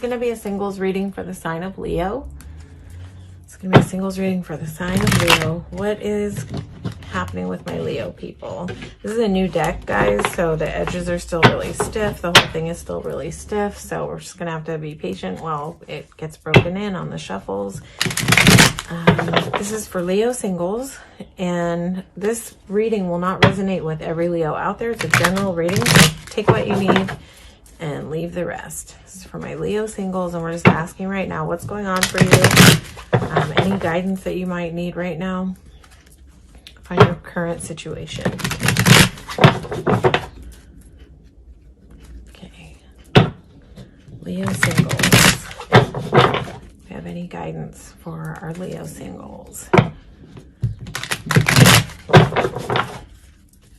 going to be a singles reading for the sign of Leo. It's going to be a singles reading for the sign of Leo. What is happening with my Leo people? This is a new deck, guys, so the edges are still really stiff. The whole thing is still really stiff, so we're just going to have to be patient while it gets broken in on the shuffles. This is for Leo singles, and this reading will not resonate with every Leo out there. It's a general reading, so take what you need and leave the rest. This is for my Leo singles, and we're just asking right now what's going on for you. Any guidance that you might need right now. Find your current situation. Okay. Leo singles. We have any guidance for our Leo singles?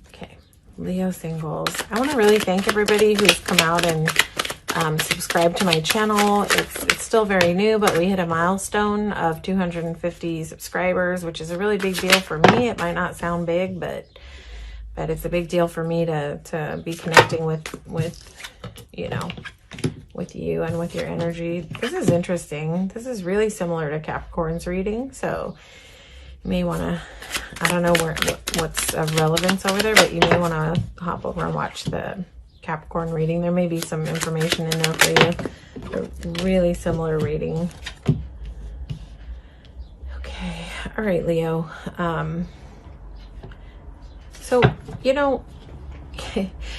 Okay. Leo singles. I want to really thank everybody who's come out and subscribe to my channel. It's still very new, but we hit a milestone of 250 subscribers, which is a really big deal for me. It might not sound big, but it's a big deal for me to be connecting with you know, with you and with your energy. This is interesting. This is really similar to Capricorn's reading, so you may want to, I don't know what's of relevance over there, but you may want to hop over and watch the Capricorn reading. There may be some information in there for you. A really similar reading. Okay. All right, Leo. So, you know,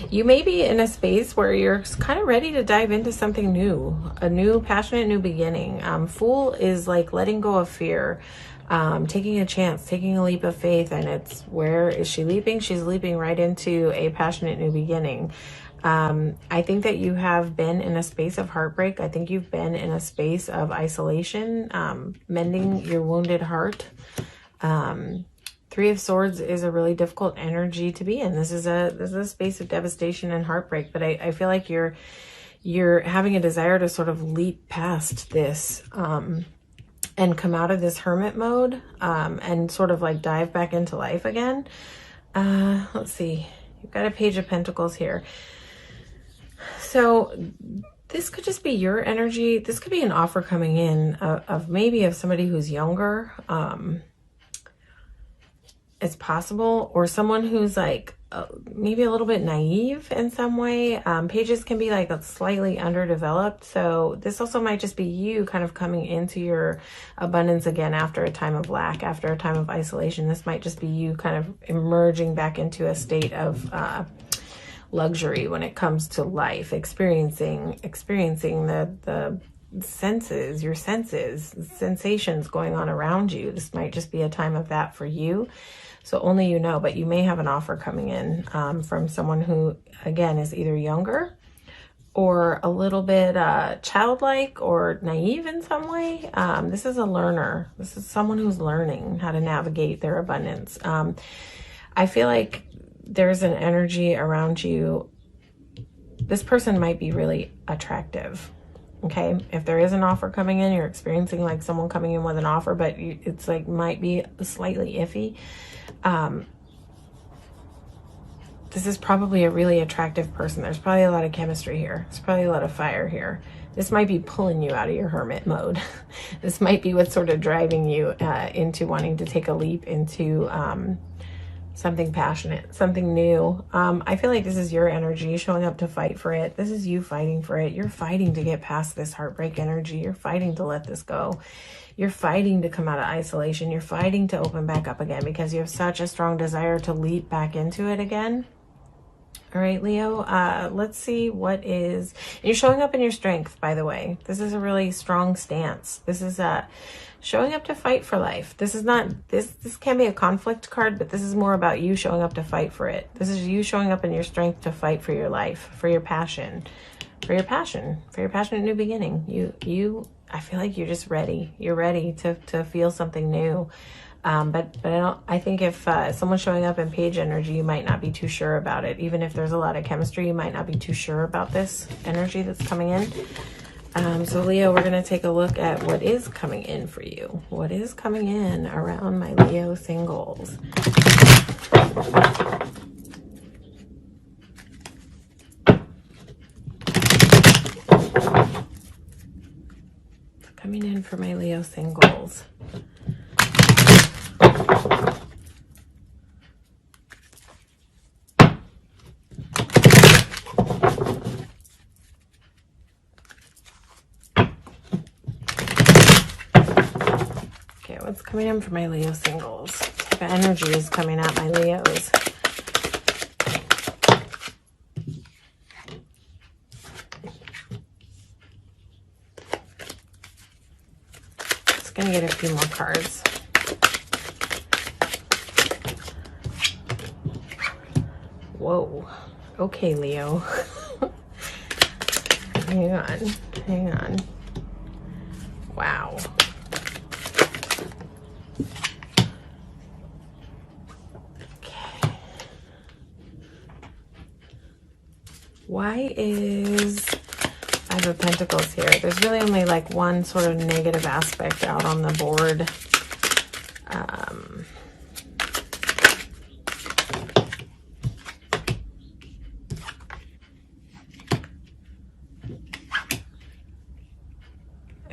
you may be in a space where you're kind of ready to dive into something new, a new passionate new beginning. Fool is like letting go of fear, taking a chance, taking a leap of faith. And it's, where is she leaping? She's leaping right into a passionate new beginning. I think that you have been in a space of heartbreak. I think you've been in a space of isolation, mending your wounded heart. Three of Swords is a really difficult energy to be in. This is a space of devastation and heartbreak, but I feel like you're having a desire to sort of leap past this, and come out of this hermit mode, and sort of like dive back into life again. Let's see. You've got a Page of Pentacles here. So this could just be your energy. This could be an offer coming in of maybe of somebody who's younger. It's possible, or someone who's like maybe a little bit naive in some way. Pages can be like slightly underdeveloped. So this also might just be you kind of coming into your abundance again after a time of lack, after a time of isolation. This might just be you kind of emerging back into a state of luxury when it comes to life, experiencing the senses, your senses, sensations going on around you. This might just be a time of that for you. So only you know, but you may have an offer coming in from someone who, again, is either younger or a little bit childlike or naive in some way. This is a learner. This is someone who's learning how to navigate their abundance. I feel like there's an energy around you. This person might be really attractive. Okay, if there is an offer coming in, you're experiencing like someone coming in with an offer, but it's like might be slightly iffy. This is probably a really attractive person. There's probably a lot of chemistry here. There's probably a lot of fire here. This might be pulling you out of your hermit mode. This might be what's sort of driving you into wanting to take a leap into something passionate, something new. I feel like this is your energy showing up to fight for it. This is you fighting for it. You're fighting to get past this heartbreak energy. You're fighting to let this go. You're fighting to come out of isolation. You're fighting to open back up again because you have such a strong desire to leap back into it again. All right, Leo, let's see what is, you're showing up in your strength, by the way. This is a really strong stance. This is showing up to fight for life. This is not, this can be a conflict card, but this is more about you showing up to fight for it. This is you showing up in your strength to fight for your life, for your passion, for your passionate new beginning. I feel like you're just ready. You're ready to feel something new. But I think if someone's showing up in page energy, you might not be too sure about it. Even if there's a lot of chemistry, you might not be too sure about this energy that's coming in. So Leo, we're going to take a look at what is coming in for you. What is coming in around my Leo singles? coming in for my Leo singles? Okay, what's coming in for my Leo singles? What type of energy is coming at my Leos? Just gonna get a few more cards. Whoa. Okay, Leo. Hang on. Hang on. Wow. Okay. Why is Five of Pentacles here? There's really only like one sort of negative aspect out on the board.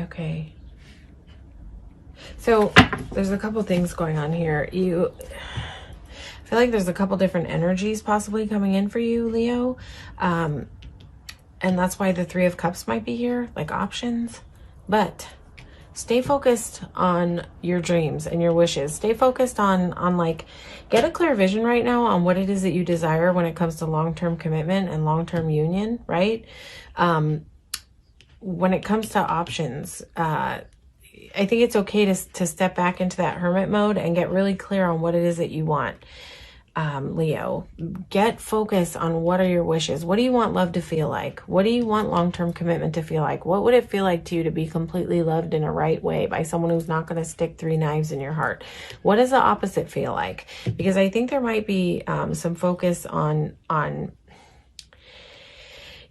Okay. So there's a couple things going on here. I feel like there's a couple different energies possibly coming in for you, Leo. And that's why the Three of Cups might be here, like options. But stay focused on your dreams and your wishes. Stay focused on like, get a clear vision right now on what it is that you desire when it comes to long-term commitment and long-term union, right? When it comes to options, I think it's okay to step back into that hermit mode and get really clear on what it is that you want. Leo, get focused on what are your wishes. What do you want love to feel like? What do you want long-term commitment to feel like? What would it feel like to you to be completely loved in a right way by someone who's not going to stick three knives in your heart? What does the opposite feel like? Because I think there might be some focus on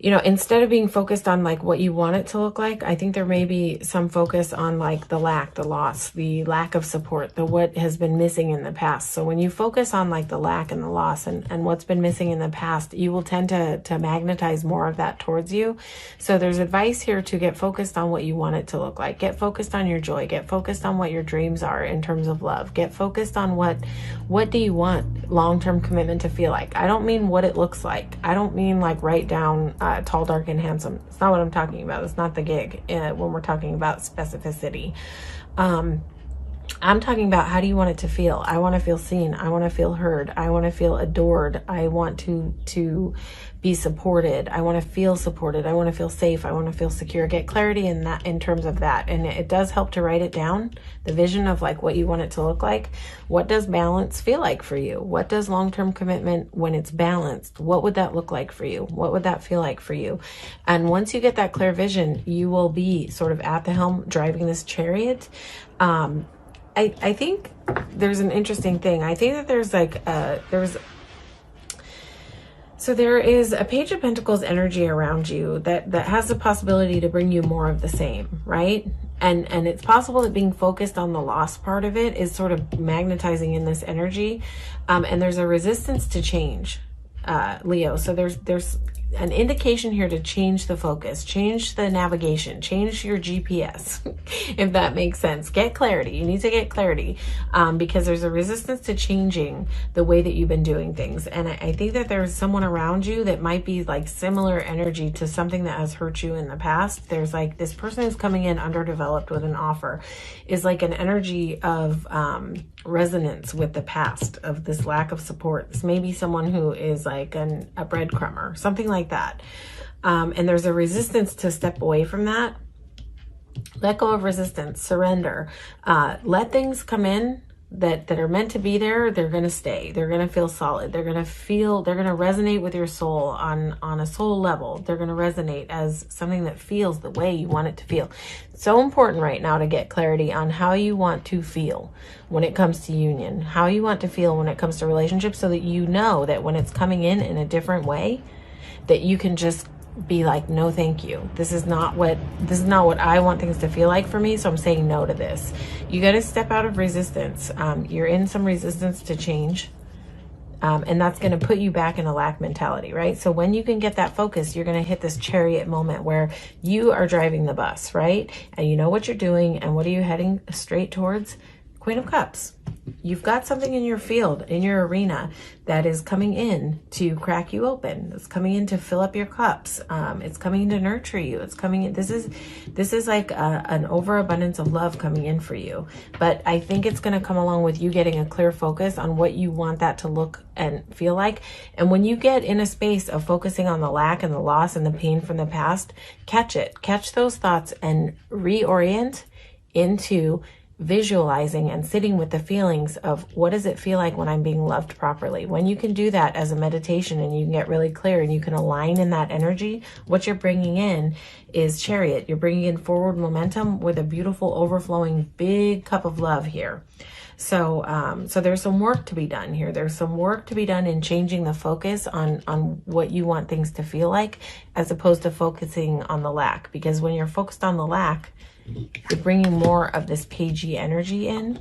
you know, instead of being focused on like what you want it to look like, I think there may be some focus on like the lack, the loss, the lack of support, the what has been missing in the past. So when you focus on like the lack and the loss and what's been missing in the past, you will tend to magnetize more of that towards you. So there's advice here to get focused on what you want it to look like. Get focused on your joy. Get focused on what your dreams are in terms of love. Get focused on what do you want long-term commitment to feel like. I don't mean what it looks like. I don't mean like write down tall, dark, and handsome. It's not what I'm talking about. It's not the gig when we're talking about specificity. I'm talking about how do you want it to feel? I want to feel seen. I want to feel heard. I want to feel adored. I want to be supported. I want to feel supported. I want to feel safe. I want to feel secure. Get clarity in that, in terms of that. And it does help to write it down, the vision of like what you want it to look like. What does balance feel like for you? What does long-term commitment, when it's balanced, what would that look like for you? What would that feel like for you? And once you get that clear vision, you will be sort of at the helm driving this chariot. I think there's an interesting thing. I think that there's like so there is a Page of Pentacles energy around you that has the possibility to bring you more of the same, right? And it's possible that being focused on the loss part of it is sort of magnetizing in this energy. And there's a resistance to change, Leo. So there's an indication here to change the focus, change the navigation, change your GPS, if that makes sense. Get clarity. You need to get clarity because there's a resistance to changing the way that you've been doing things. And I think that there's someone around you that might be like similar energy to something that has hurt you in the past. There's like this person who's coming in underdeveloped with an offer is like an energy of resonance with the past, of this lack of support. This may be someone who is like a breadcrumber, something like that. And there's a resistance to step away from that. Let go of resistance, surrender. Let things come in that are meant to be there. They're going to stay. They're going to feel solid. They're going to resonate with your soul on a soul level. They're going to resonate as something that feels the way you want it to feel. It's so important right now to get clarity on how you want to feel when it comes to union, how you want to feel when it comes to relationships, so that you know that when it's coming in a different way, that you can just be like, no, thank you. This is not what I want things to feel like for me. So I'm saying no to this. You got to step out of resistance. You're in some resistance to change. And that's going to put you back in a lack mentality, right? So when you can get that focus, you're going to hit this chariot moment where you are driving the bus, right? And you know what you're doing. And what are you heading straight towards? Queen of Cups. You've got something in your field, in your arena, that is coming in to crack you open. It's coming in to fill up your cups. It's coming in to nurture you. It's coming in. This is like an overabundance of love coming in for you. But I think it's going to come along with you getting a clear focus on what you want that to look and feel like. And when you get in a space of focusing on the lack and the loss and the pain from the past, catch it. Catch those thoughts and reorient into visualizing and sitting with the feelings of what does it feel like when I'm being loved properly. When you can do that as a meditation and you can get really clear and you can align in that energy, what you're bringing in is Chariot. You're bringing in forward momentum with a beautiful overflowing big cup of love here. So there's some work to be done here. There's some work to be done in changing the focus on what you want things to feel like, as opposed to focusing on the lack. Because when you're focused on the lack, you're bringing more of this pagey energy in.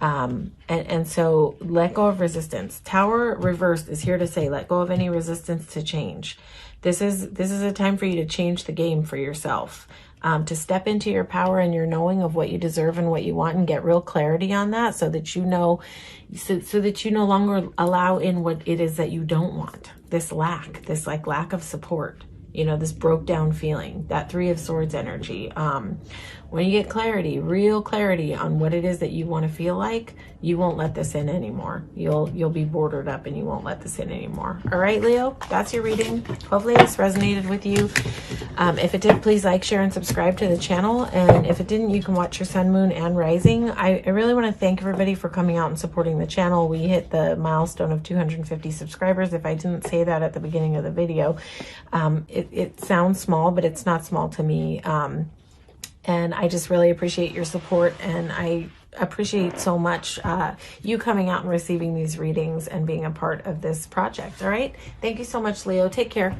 And so let go of resistance. Tower reversed is here to say, let go of any resistance to change. This is a time for you to change the game for yourself. To step into your power and your knowing of what you deserve and what you want, and get real clarity on that, so that you know, so that you no longer allow in what it is that you don't want. This lack, this like lack of support, you know, this broke down feeling, that Three of Swords energy. When you get clarity, real clarity on what it is that you want to feel like, you won't let this in anymore. You'll be bordered up and you won't let this in anymore. All right, Leo, that's your reading. Hopefully this resonated with you. If it did, please like, share, and subscribe to the channel. And if it didn't, you can watch your sun, moon, and rising. I really want to thank everybody for coming out and supporting the channel. We hit the milestone of 250 subscribers. If I didn't say that at the beginning of the video, it sounds small, but it's not small to me. And I just really appreciate your support, and I appreciate so much you coming out and receiving these readings and being a part of this project. All right. Thank you so much, Leo. Take care.